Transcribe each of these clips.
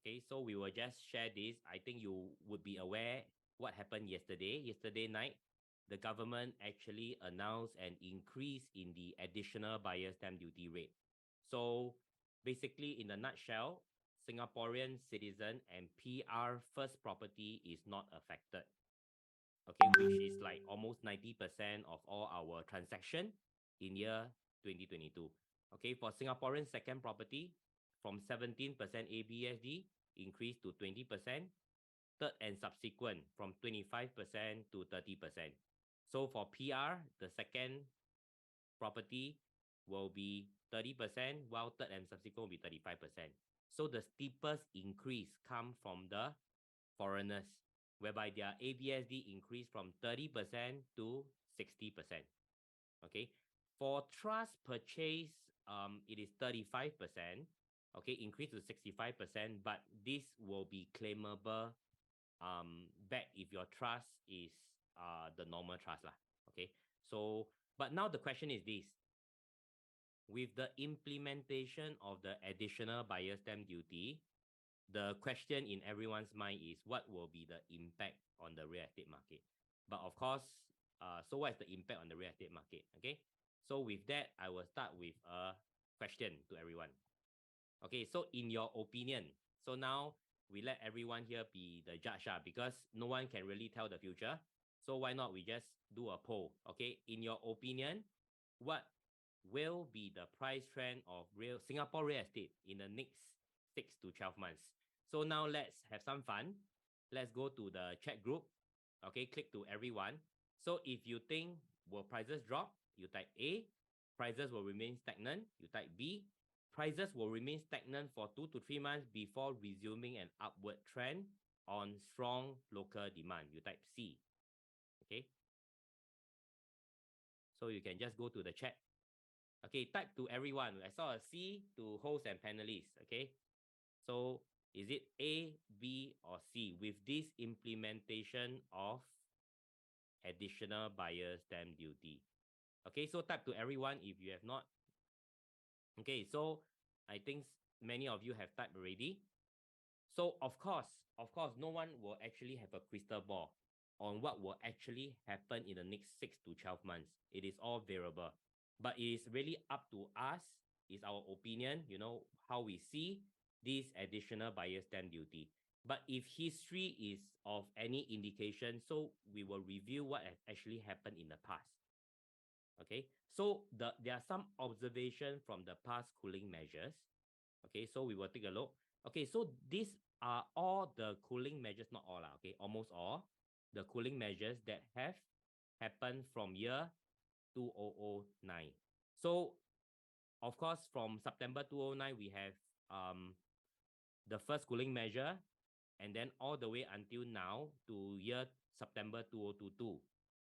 Okay, so we will just share this. I think you would be aware what happened yesterday. Yesterday night, the government actually announced an increase in the additional buyer stamp duty rate. So basically, in a nutshell, Singaporean citizen and PR first property is not affected. Okay, which is like almost 90% of all our transaction in year 2022. Okay, for Singaporean second property, from 17% ABSD increased to 20%, third and subsequent from 25% to 30%. So for PR, the second property will be 30%, while third and subsequent will be 35%. So the steepest increase come from the foreigners, whereby their ABSD increased from 30% to 60%. Okay, for trust purchase, it is 35%. Okay, increase to 65%, but this will be claimable back if your trust is the normal trust lah. Okay, so but now the question is this: with the implementation of the additional buyer stamp duty, the question in everyone's mind is what will be the impact on the real estate market? But of course, so what is the impact on the real estate market? Okay, so with that, I will start with a question to everyone. Okay, so in your opinion, so now we let everyone here be the judge because no one can really tell the future. So why not we just do a poll? Okay, in your opinion, what will be the price trend of real Singapore real estate in the next 6 to 12 months? So now let's have some fun. Let's go to the chat group. Okay, click to everyone. So if you think will prices drop, you type A. Prices will remain stagnant, you type B. Prices will remain stagnant for 2 to 3 months before resuming an upward trend on strong local demand, you type C. Okay, so you can just go to the chat. Okay, type to everyone. I saw a C to host and panelists. Okay, so is it A, B, or C with this implementation of additional buyer stamp duty? Okay, so type to everyone if you have not. Okay, so I think many of you have typed already. So of course, no one will actually have a crystal ball on what will actually happen in the next 6 to 12 months. It is all variable, but it is really up to us. It's our opinion, how we see this additional buyer stamp duty. But if history is of any indication, so we will review what has actually happened in the past. Okay, so there are some observations from the past cooling measures. Okay, so we will take a look. Okay, so these are all the cooling measures, not all, okay, almost all the cooling measures that have happened from year 2009. So, of course, from September 2009, we have the first cooling measure, and then all the way until now to year September 2022.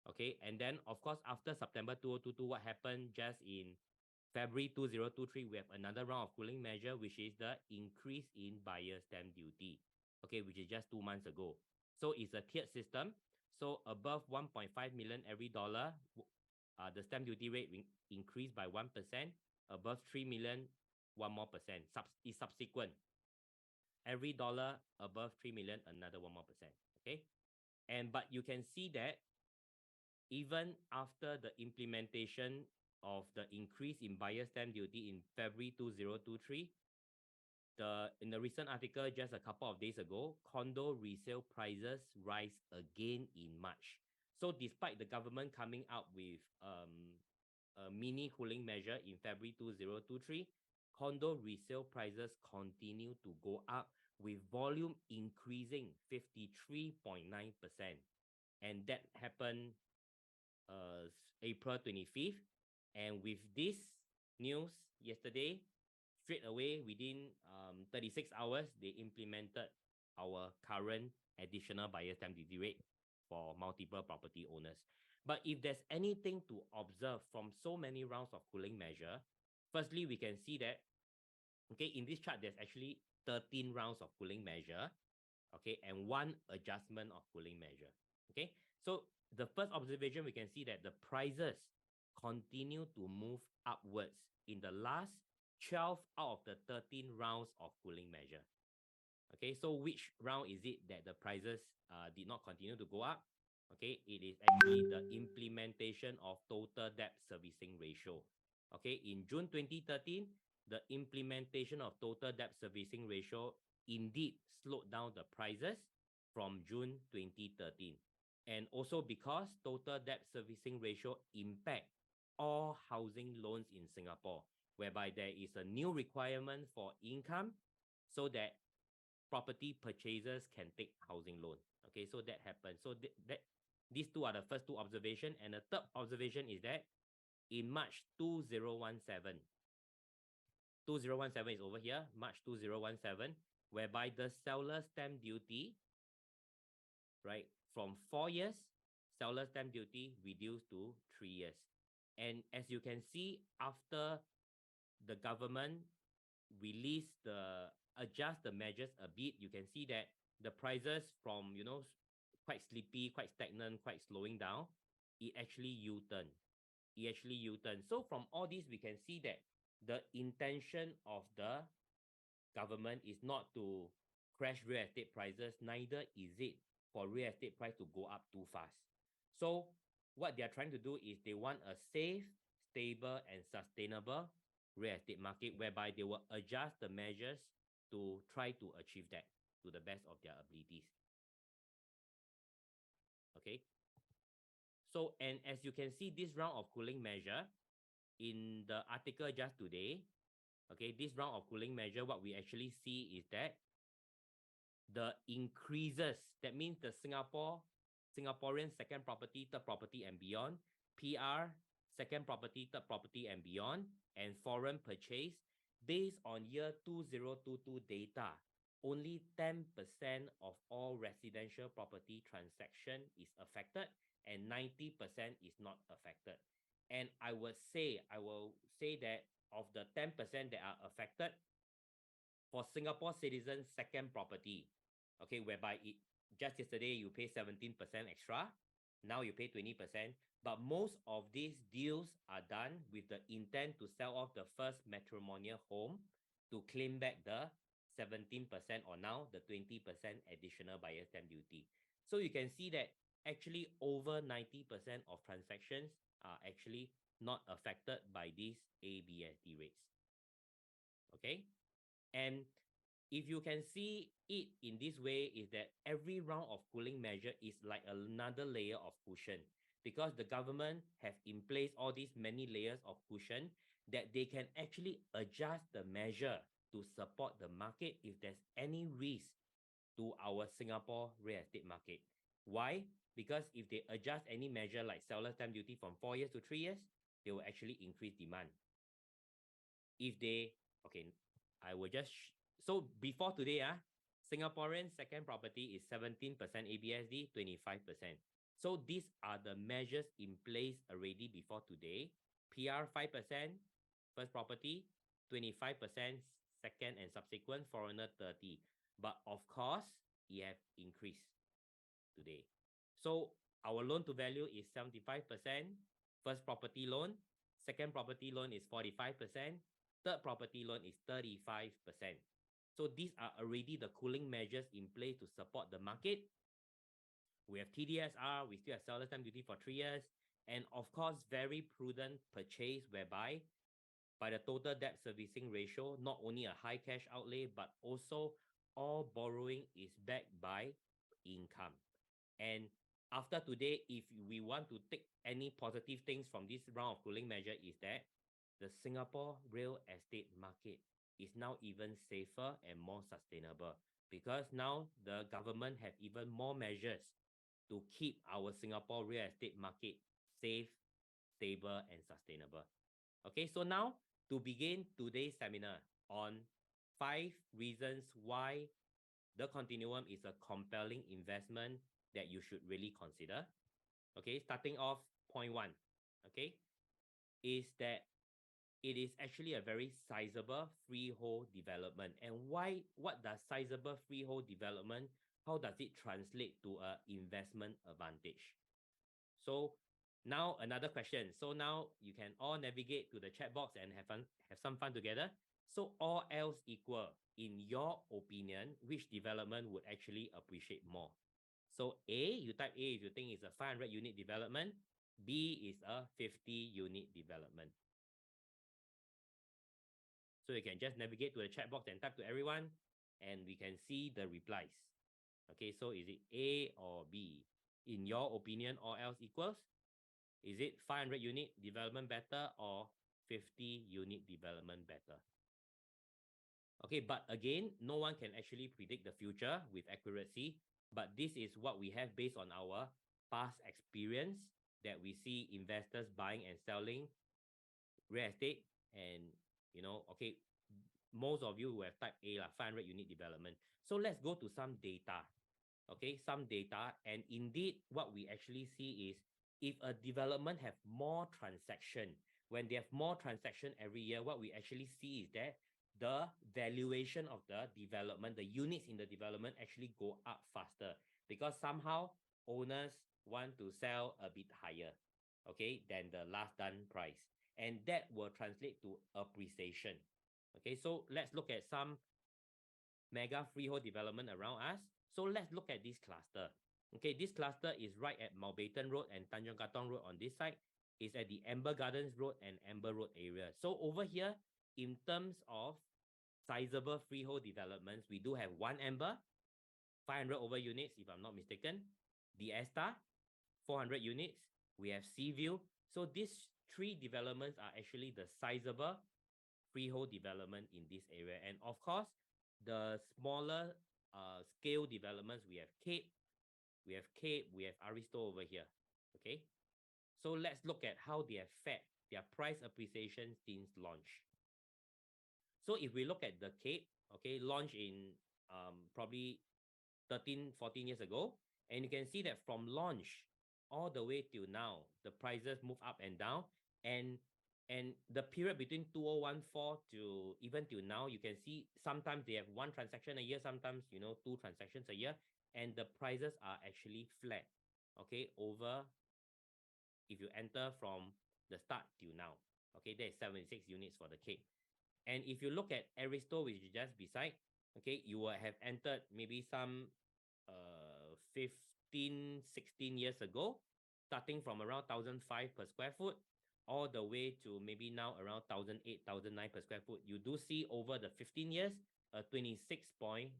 Okay, and then, of course, after September 2022, what happened just in February 2023, we have another round of cooling measure, which is the increase in buyer stamp duty, okay, which is just 2 months ago. So it's a tiered system. So above 1.5 million every dollar, the stamp duty rate increased by 1%. Above 3 million, 1 more percent. Is subsequent. Every dollar above 3 million, another 1 more percent. Okay, but you can see that even after the implementation of the increase in buyer stamp duty in February 2023, in the recent article just a couple of days ago, condo resale prices rise again in March. So despite the government coming out with a mini cooling measure in February 2023, condo resale prices continue to go up with volume increasing 53.9%. And that happened April 25th. And with this news yesterday, straight away within 36 hours, they implemented our current additional buyer stamp duty rate for multiple property owners. But if there's anything to observe from so many rounds of cooling measure, firstly, we can see that, okay, in this chart, there's actually 13 rounds of cooling measure, okay, and 1 adjustment of cooling measure, okay. So the first observation, we can see that the prices continue to move upwards in the last 12 out of the 13 rounds of cooling measure. Okay, so which round is it that the prices did not continue to go up? Okay, it is actually the implementation of total debt servicing ratio. Okay, in June 2013, the implementation of total debt servicing ratio indeed slowed down the prices from June 2013. And also because total debt servicing ratio impact all housing loans in Singapore, whereby there is a new requirement for income so that property purchasers can take housing loan. Okay, so that happens. So these two are the first two observations. And the third observation is that in March 2017, 2017 is over here, March 2017, whereby the seller stamp duty, right, from 4 years, seller stamp duty reduced to 3 years. And as you can see, after the government adjust the measures a bit, you can see that the prices from, quite sleepy, quite stagnant, quite slowing down, it actually U-turn. So from all this, we can see that the intention of the government is not to crash real estate prices, neither is it for real estate price to go up too fast. So what they are trying to do is they want a safe, stable, and sustainable real estate market whereby they will adjust the measures to try to achieve that to the best of their abilities. Okay. So, and as you can see, this round of cooling measure in the article just today, okay, this round of cooling measure, what we actually see is that the increases, that means the Singaporean second property, third property and beyond, PR, second property, third property and beyond, and foreign purchase, based on year 2022 data, only 10% of all residential property transaction is affected and 90% is not affected. And I will say that of the 10% that are affected, for Singapore citizens' second property, okay, whereby it just yesterday you pay 17% extra, now you pay 20%, but most of these deals are done with the intent to sell off the first matrimonial home to claim back the 17% or now the 20% additional buyer stamp duty. So you can see that actually over 90% of transactions are actually not affected by these ABSD rates. Okay, and if you can see it in this way, is that every round of cooling measure is like another layer of cushion, because the government have in place all these many layers of cushion that they can actually adjust the measure to support the market if there's any risk to our Singapore real estate market. Why? Because if they adjust any measure like seller stamp duty from 4 years to 3 years, they will actually increase demand. If they, okay, I will just, so before today, Singaporean second property is 17% ABSD, 25%. So these are the measures in place already before today. PR 5%, first property, 25% second and subsequent, foreigner 30. But of course, it have increased today. So our loan to value is 75%, first property loan, second property loan is 45%, third property loan is 35%. So these are already the cooling measures in place to support the market. We have TDSR, we still have seller stamp duty for 3 years, and of course, very prudent purchase whereby by the total debt servicing ratio, not only a high cash outlay, but also all borrowing is backed by income. And after today, if we want to take any positive things from this round of cooling measure, is that the Singapore real estate market is now even safer and more sustainable, because now the government have even more measures to keep our Singapore real estate market safe, stable, and sustainable. Okay, so now to begin today's seminar on 5 reasons why the continuum is a compelling investment that you should really consider. Okay, starting off point 1, okay, is that it is actually a very sizable freehold development. And why? What does sizable freehold development, how does it translate to an investment advantage? So now another question. So now you can all navigate to the chat box and have some fun together. So all else equal, in your opinion, which development would actually appreciate more? So A, you type A if you think it's a 500 unit development. B is a 50 unit development. So you can just navigate to the chat box and type to everyone, and we can see the replies. Okay, so is it A or B? In your opinion, all else equals? Is it 500 unit development better or 50 unit development better? Okay, but again, no one can actually predict the future with accuracy, but this is what we have based on our past experience that we see investors buying and selling real estate. And, okay, most of you who have typed A, 500 unit development. So let's go to some data. Okay, some data. And indeed, what we actually see is if a development have more transaction, when they have more transaction every year, what we actually see is that the valuation of the development, the units in the development actually go up faster because somehow owners want to sell a bit higher, okay, than the last done price. And that will translate to appreciation. Okay, so let's look at some mega freehold development around us. So let's look at this cluster. Okay, this cluster is right at Mountbatten Road and Tanjong Katong Road on this side. It's at the Amber Gardens Road and Amber Road area. So over here, in terms of sizable freehold developments, we do have one Amber, 500 over units, if I'm not mistaken. The Esta, 400 units. We have Seaview. So these three developments are actually the sizable freehold development in this area. And of course, the smaller scale developments, we have Cape, we have Aristo over here. Okay, so let's look at how they have fared their price appreciation since launch. So if we look at the Cape, okay, launched in probably 13, 14 years ago, and you can see that from launch all the way till now, the prices move up and down, and the period between 2014 to even till now, you can see sometimes they have one transaction a year, sometimes two transactions a year, and the prices are actually flat. Okay, over if you enter from the start till now. Okay, there's 76 units for the Cape. And if you look at Aristo, which is just beside, okay, you will have entered maybe some 15, 16 years ago, starting from around 1,500 per square foot, all the way to maybe now around 1,800, 1,900 per square foot. You do see over the 15 years, a 26.93%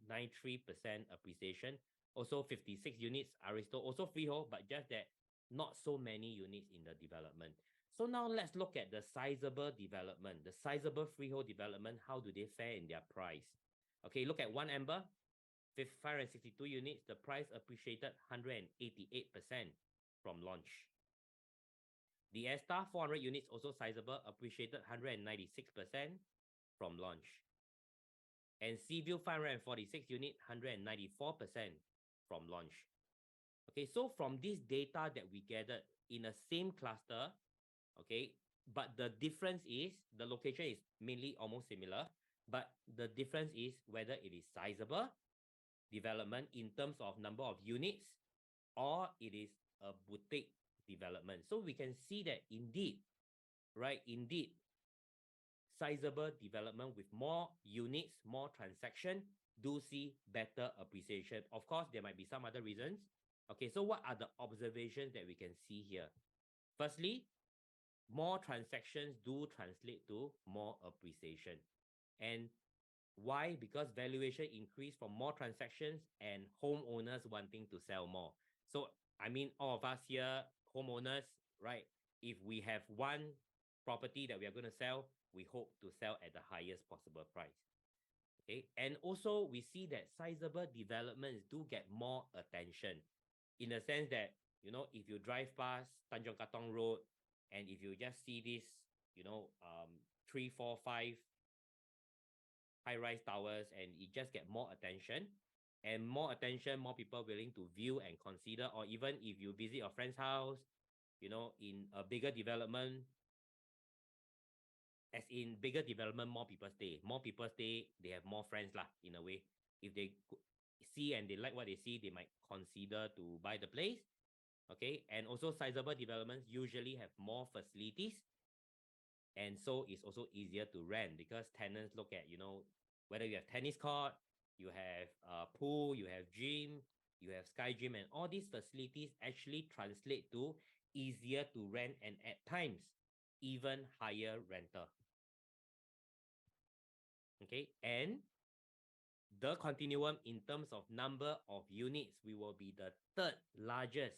appreciation. Also 56 units, Aristo, also freehold, but just that not so many units in the development. So now let's look at the sizable development, the sizable freehold development. How do they fare in their price? Okay, look at one Amber, 562 units. The price appreciated 188% from launch. The Esta, 400 units, also sizable, appreciated 196% from launch. And Seaview, 546 units, 194% from launch. Okay, so from this data that we gathered in the same cluster, okay, but the difference is the location is mainly almost similar, but the difference is whether it is sizable development in terms of number of units or it is a boutique development. So we can see that indeed, right, indeed, sizable development with more units, more transaction, do see better appreciation. Of course, there might be some other reasons. Okay, so what are the observations that we can see here? Firstly, more transactions do translate to more appreciation. And why? Because valuation increased from more transactions and homeowners wanting to sell more. So, I mean, all of us here, homeowners, right? If we have one property that we are going to sell, we hope to sell at the highest possible price. Okay. And also, we see that sizable developments do get more attention in the sense that, if you drive past Tanjong Katong Road, and if you just see this, 3, 4, 5 high-rise towers, and it just get more attention, and more attention, more people willing to view and consider, or even if you visit your friend's house, in a bigger development, as in bigger development, more people stay. More people stay, they have more friends lah, in a way. If they see and they like what they see, they might consider to buy the place. Okay, and also sizable developments usually have more facilities. And so it's also easier to rent because tenants look at, whether you have tennis court, you have a pool, you have gym, you have sky gym, and all these facilities actually translate to easier to rent and at times even higher rental. Okay, and the continuum in terms of number of units, we will be the third largest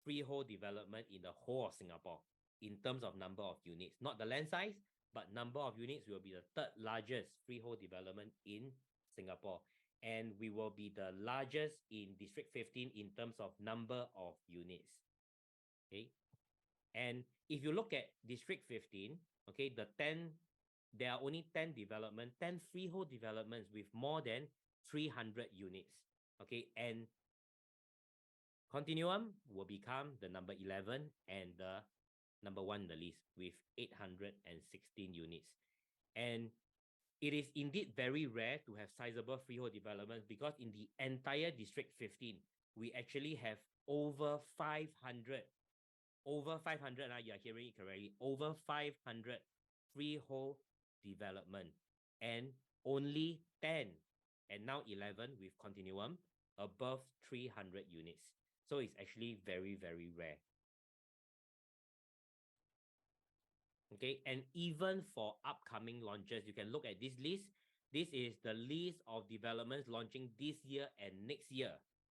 freehold development in the whole of Singapore in terms of number of units, not the land size, but number of units will be the third largest freehold development in Singapore. And we will be the largest in District 15 in terms of number of units. Okay. And if you look at District 15, okay, there are only 10 freehold developments with more than 300 units. Okay. And Continuum will become the number 11 and the number 1 in the list with 816 units. And it is indeed very rare to have sizable freehold developments because in the entire District 15, we actually have over 500, you are hearing it correctly, over 500 freehold development and only 10 and now 11 with Continuum above 300 units. So it's actually very, very rare. Okay, and even for upcoming launches, you can look at this list. This is the list of developments launching this year and next year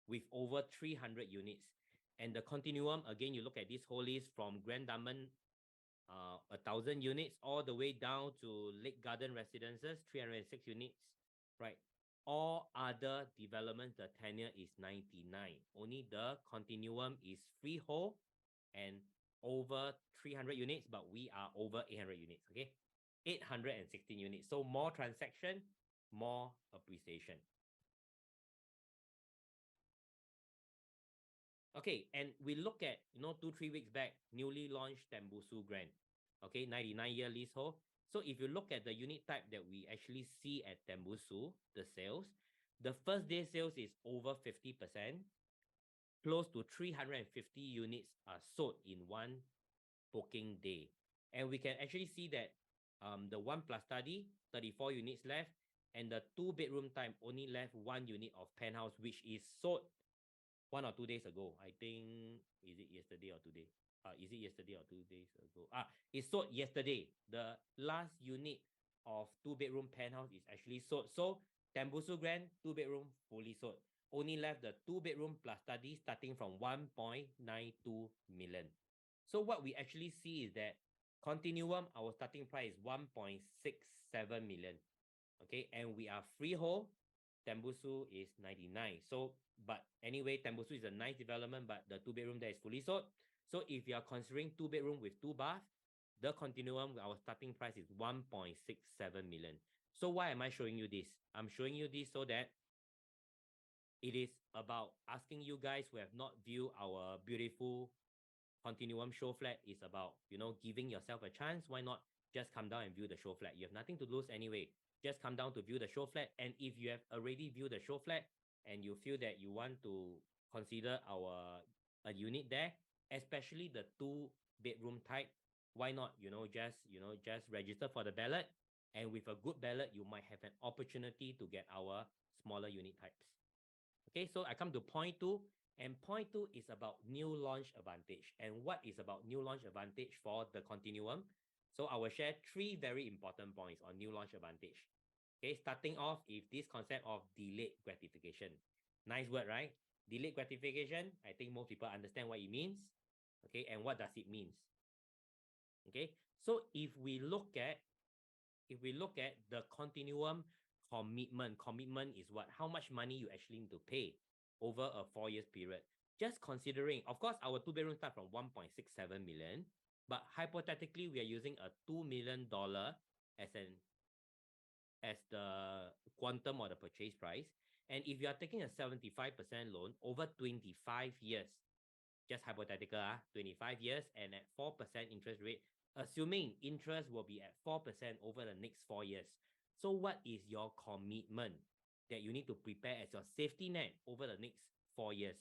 with over 300 units. And the Continuum, again, you look at this whole list from Grand Diamond, 1,000 units, all the way down to Lake Garden Residences, 306 units, right? All other developments, the tenure is 99. Only the Continuum is freehold and over 300 units, but we are over 800 units, okay? 816 units. So more transaction, more appreciation. Okay, and we look at, 2-3 weeks back, newly launched Tembusu Grand, okay, 99-year leasehold. So if you look at the unit type that we actually see at Tembusu, the sales, the first day sales is over 50%. Close to 350 units are sold in one booking day. And we can actually see that the 1+ study, 34 units left, and the 2-bedroom type only left 1 unit of penthouse, which is sold 1 or 2 days ago. I think, is it yesterday or today? Is it yesterday or 2 days ago? It's sold yesterday. The last unit of 2-bedroom penthouse is actually sold. So Tembusu Grand, 2-bedroom, fully sold. Only left the 2-bedroom plus study starting from 1.92 million. So what we actually see is that Continuum, our starting price is 1.67 million. Okay, and we are freehold. Tembusu is 99. So, but anyway, Tembusu is a nice development, but the 2-bedroom there is fully sold. So if you are considering 2-bedroom with 2 baths, the Continuum, our starting price is 1.67 million. So why am I showing you this? I'm showing you this so that it is about asking you guys who have not viewed our beautiful Continuum show flat. Is about, giving yourself a chance. Why not just come down and view the show flat? You have nothing to lose anyway. Just come down to view the show flat. And if you have already viewed the show flat and you feel that you want to consider a unit there, especially the 2-bedroom type, why not, just register for the ballot. And with a good ballot, you might have an opportunity to get our smaller unit types. Okay, so I come to point 2. And point 2 is about new launch advantage. And what is about new launch advantage for the Continuum? So I will share 3 very important points on new launch advantage. Okay, starting off with this concept of delayed gratification. Nice word, right? Delayed gratification, I think most people understand what it means. Okay, and what does it mean? Okay, so if we look at the Continuum commitment is what? How much money you actually need to pay over a 4 years period. Just considering, of course, our 2-bedroom start from 1.67 million, but hypothetically, we are using a $2 million as the quantum or the purchase price. And if you are taking a 75% loan over 25 years, just hypothetical, 25 years and at 4% interest rate, assuming interest will be at 4% over the next 4 years. So what is your commitment that you need to prepare as your safety net over the next 4 years?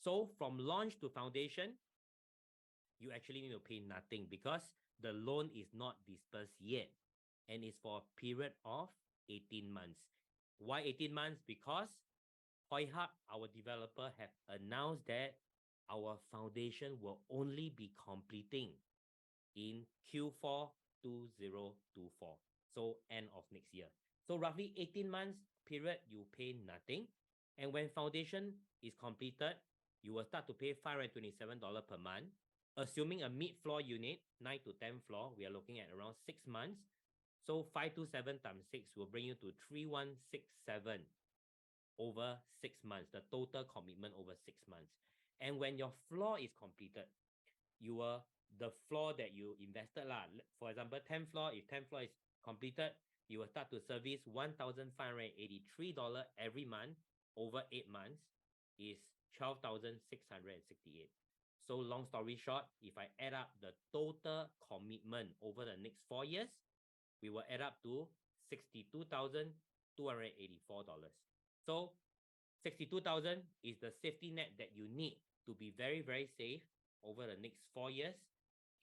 So from launch to foundation, you actually need to pay nothing because the loan is not dispersed yet, and it's for a period of 18 months. Why 18 months? Because Hoi Hub, our developer, have announced that our foundation will only be completing in Q4 2024, so end of next year. So roughly 18 months period, you pay nothing. And when foundation is completed, you will start to pay $527 per month. Assuming a mid-floor unit, 9 to 10 floor, we are looking at around 6 months. So 527 times 6 will bring you to 3167 over 6 months, the total commitment over 6 months. And when your floor is completed, the floor that you invested lah. For example, 10 floor, if 10 floor is completed, you will start to service $1,583 every month over 8 months is 12,668. So long story short, if I add up the total commitment over the next 4 years, we will add up to $62,284. So 62,000 is the safety net that you need to be very, very safe over the next 4 years.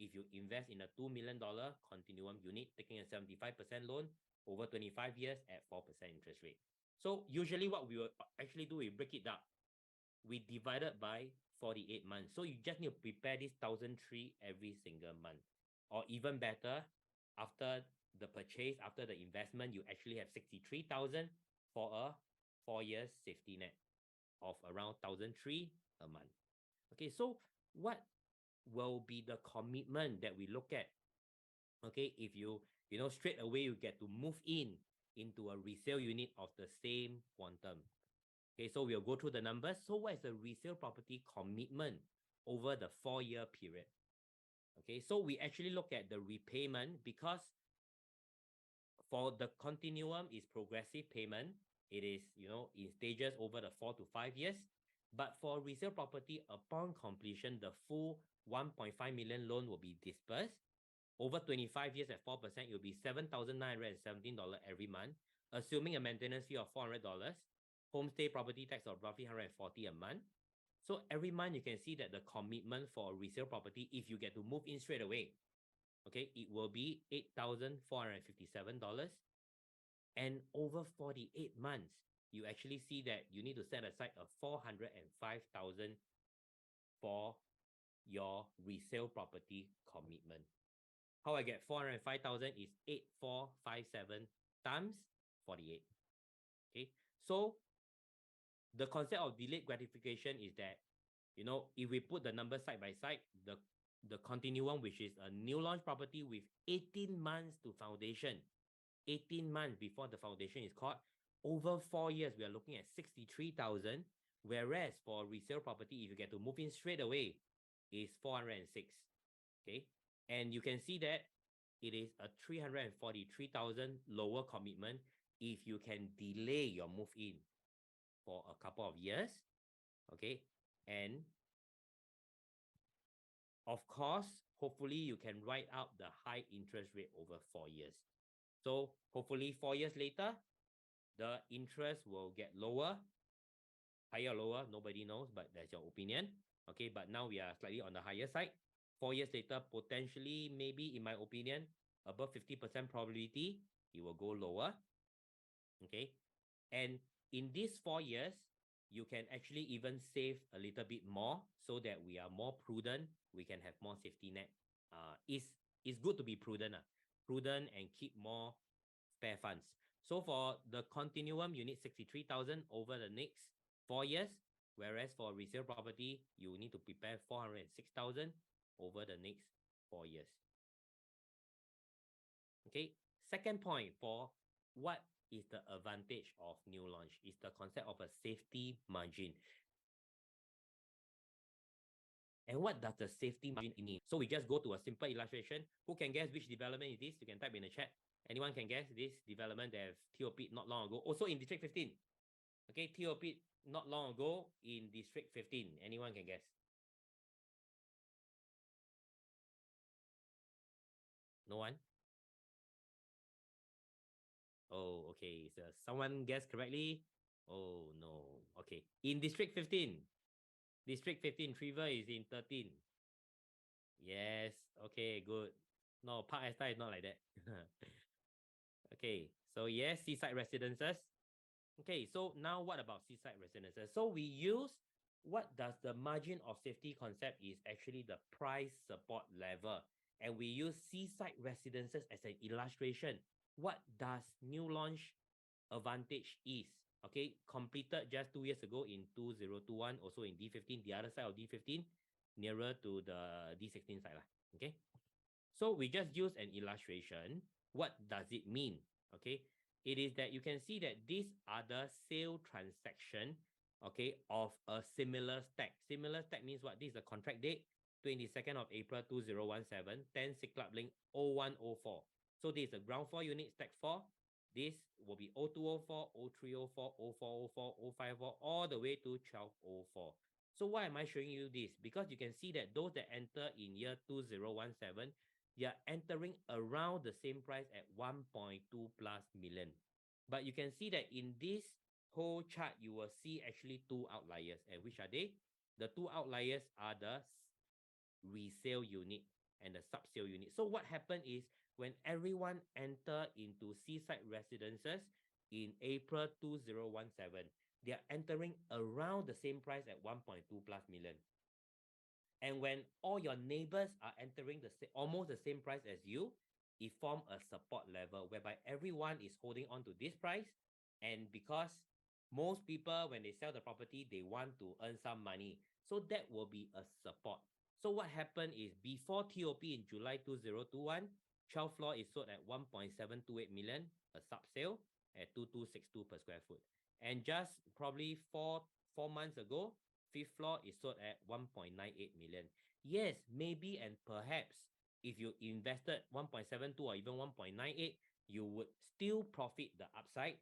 If you invest in a $2 million continuum unit, taking a 75% loan over 25 years at 4% interest rate. So usually what we will actually do, we break it down. We divide it by 48 months. So you just need to prepare this 1,003 every single month. Or even better, after the purchase, after the investment, you actually have 63,000 for a 4 years safety net of around 1,003 a month. Okay, so what will be the commitment that we look at? Okay, if you straight away you get to move into a resale unit of the same quantum. Okay, so we'll go through the numbers. So what is the resale property commitment over the 4-year period? Okay, so we actually look at the repayment, because for the continuum is progressive payment. It is, in stages over the 4 to 5 years. But for resale property, upon completion, the full 1.5 million loan will be dispersed. Over 25 years at 4%, it will be $7,917 every month, assuming a maintenance fee of $400, homestay property tax of roughly $140 a month. So every month you can see that the commitment for a resale property, if you get to move in straight away, okay, it will be $8,457. And over 48 months, you actually see that you need to set aside a $405,000 for your resale property commitment. How I get 405,000 is 8,457 times 48. Okay, so the concept of delayed gratification is that, if we put the numbers side by side, the continuum, which is a new launch property with 18 months to foundation, 18 months before the foundation is caught, over 4 years, we are looking at 63,000. Whereas for resale property, if you get to move in straight away, is 406. Okay, and you can see that it is a 343,000 lower commitment if you can delay your move in for a couple of years. Okay, and of course, hopefully you can write out the high interest rate over 4 years. So hopefully 4 years later, the interest will get lower, higher or lower, nobody knows, but that's your opinion. Okay, but now we are slightly on the higher side. 4 years later, potentially, maybe in my opinion, above 50% probability, it will go lower. Okay, and in these 4 years, you can actually even save a little bit more so that we are more prudent. We can have more safety net. It's good to be prudent and keep more spare funds. So for the continuum, you need 63,000 over the next 4 years, whereas for resale property, you need to prepare 406,000 over the next 4 years. Okay, second point, for what is the advantage of new launch is the concept of a safety margin. And what does the safety margin mean? So we just go to a simple illustration. Who can guess which development is this? You can type in the chat. Anyone can guess this development that have TOP not long ago? Also in District 15. Okay, TOP not long ago in District 15. Anyone can guess? No one? Oh, okay. So someone guessed correctly? Oh, no. Okay. In District 15. District 15, Trevor is in 13. Yes. Okay, good. No, Park Esta is not like that. Okay, so yes, seaside residences. Okay, so now what about seaside residences? So we use what does the margin of safety concept is actually the price support level. And we use seaside residences as an illustration. What does new launch advantage is? Okay, completed just 2 years ago in 2021, also in D15, the other side of D15, nearer to the D16 side. Okay, so we just use an illustration. What does it mean? Okay, it is that you can see that these are the sale transaction, okay, of a similar stack. Similar stack means what? This is the contract date, 22nd of April 2017, 10 Club Link 0104. So this is the ground floor unit, stack 4. This will be 0204, 0304, 0404, 054, all the way to 1204. So why am I showing you this? Because you can see that those that enter in year 2017, they are entering around the same price at 1.2 plus million. But you can see that in this whole chart, you will see actually two outliers. And which are they? The two outliers are the resale unit and the sub-sale unit. So what happened is when everyone enter into seaside residences in April 2017, they are entering around the same price at 1.2 plus million. And when all your neighbors are entering almost the same price as you, it forms a support level whereby everyone is holding on to this price. And because most people, when they sell the property, they want to earn some money. So that will be a support. So what happened is before TOP in July 2021, 12th floor is sold at 1.728 million, a sub-sale at 2262 per square foot. And just probably four months ago, fifth floor is sold at 1.98 million. Yes, maybe and perhaps if you invested 1.72 or even 1.98, you would still profit the upside.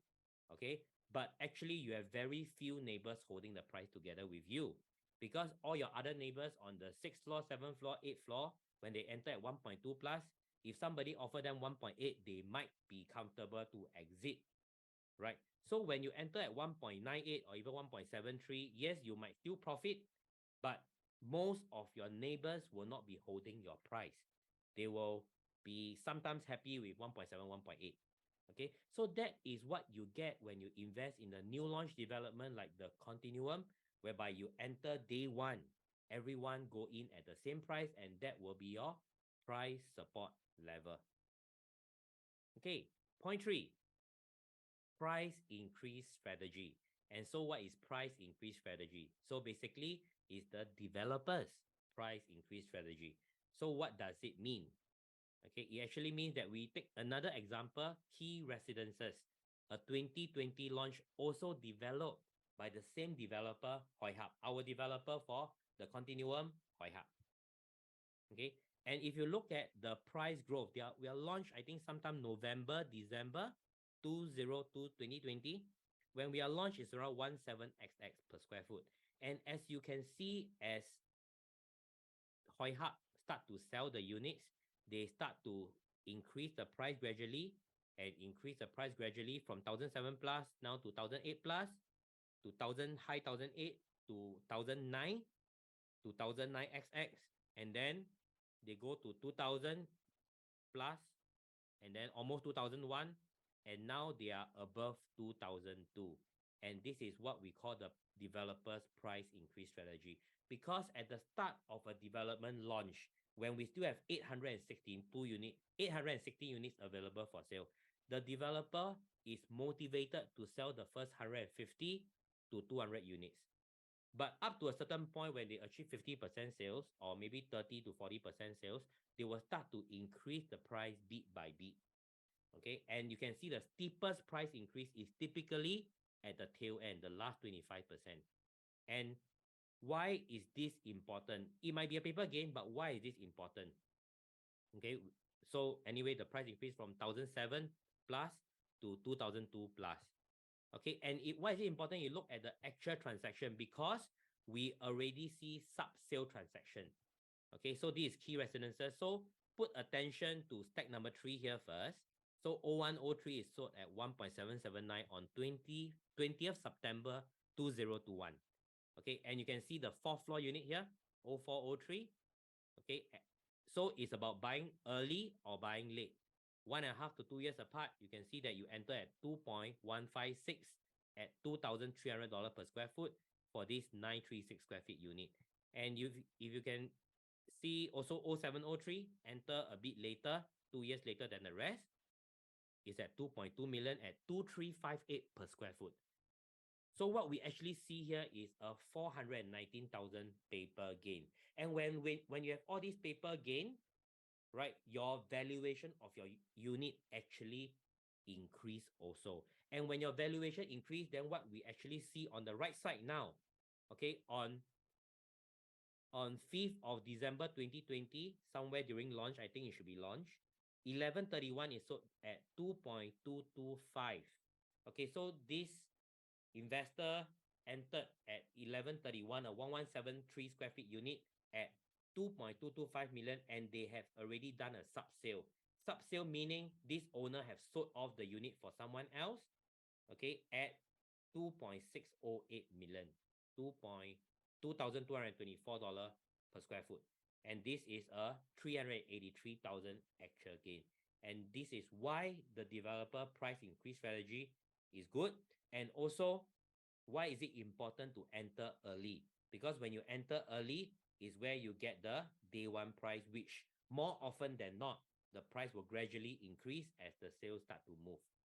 Okay, but actually you have very few neighbors holding the price together with you, because all your other neighbors on the 6th floor, 7th floor, 8th floor, when they enter at 1.2 plus, if somebody offer them 1.8, they might be comfortable to exit, right? So when you enter at 1.98 or even 1.73, yes, you might still profit, but most of your neighbors will not be holding your price. They will be sometimes happy with 1.7, 1.8. Okay, so that is what you get when you invest in a new launch development like the Continuum, whereby you enter day one, everyone go in at the same price, and that will be your price support level. Okay, point 3, price increase strategy. And so what is price increase strategy? So basically, it's the developer's price increase strategy. So what does it mean? Okay, it actually means that we take another example, Key Residences, a 2020 launch also developed by the same developer, Hoi Hub, our developer for the Continuum, Hoi Hub. Okay, and if you look at the price growth, we are launched, I think, sometime November, December 2020. When we are launched, it's around 17xx per square foot. And as you can see, as Hoi Hub start to sell the units, they start to increase the price gradually and increase the price gradually from 1,007 plus now to 1,008 plus, to 1,000 high 1,008 to 1,009 to 1,009xx, and then they go to 2,000 plus, and then almost 2001, and now they are above 2002. And this is what we call the developer's price increase strategy. Because at the start of a development launch, when we still have 816 units available for sale, the developer is motivated to sell the first 150 to 200 units. But up to a certain point, when they achieve 50% sales or maybe 30 to 40% sales, they will start to increase the price bit by bit. Okay, and you can see the steepest price increase is typically at the tail end, the last 25%. And why is this important? It might be a paper gain, but why is this important? Okay, so anyway, the price increase from 1,007 plus to 2,002 plus. Okay, and why is it important? You look at the actual transaction, because we already see sub-sale transaction. Okay, so this is Key Residences. So put attention to stack number 3 here first. So 0103 is sold at 1.779 on 20th September 2021. Okay, and you can see the 4th floor unit here, 0403. Okay, So it's about buying early or buying late. 1.5 to 2 years apart, you can see that you enter at 2.156 at $2,300 per square foot for this 936 square feet unit. And if you can see also 0703 enter a bit later, 2 years later than the rest, is at 2.2 million at 2358 per square foot. So what we actually see here is a 419,000 paper gain. And when you have all these paper gain, right, your valuation of your unit actually increase also. And when your valuation increase, then what we actually see on the right side now, okay, on 5th of December 2020, somewhere during launch, I think it should be launched, 1131 is sold at 2.225. Okay, so this investor entered at 1131, a 1173 square feet unit at 2.225 million, and they have already done a sub sale. Sub sale meaning this owner have sold off the unit for someone else, okay, at 2.608 million, $2,224 per square foot. And this is a 383,000 actual gain. And this is why the developer price increase strategy is good. And also, why is it important to enter early? Because when you enter early is where you get the day one price, which more often than not, the price will gradually increase as the sales start to move.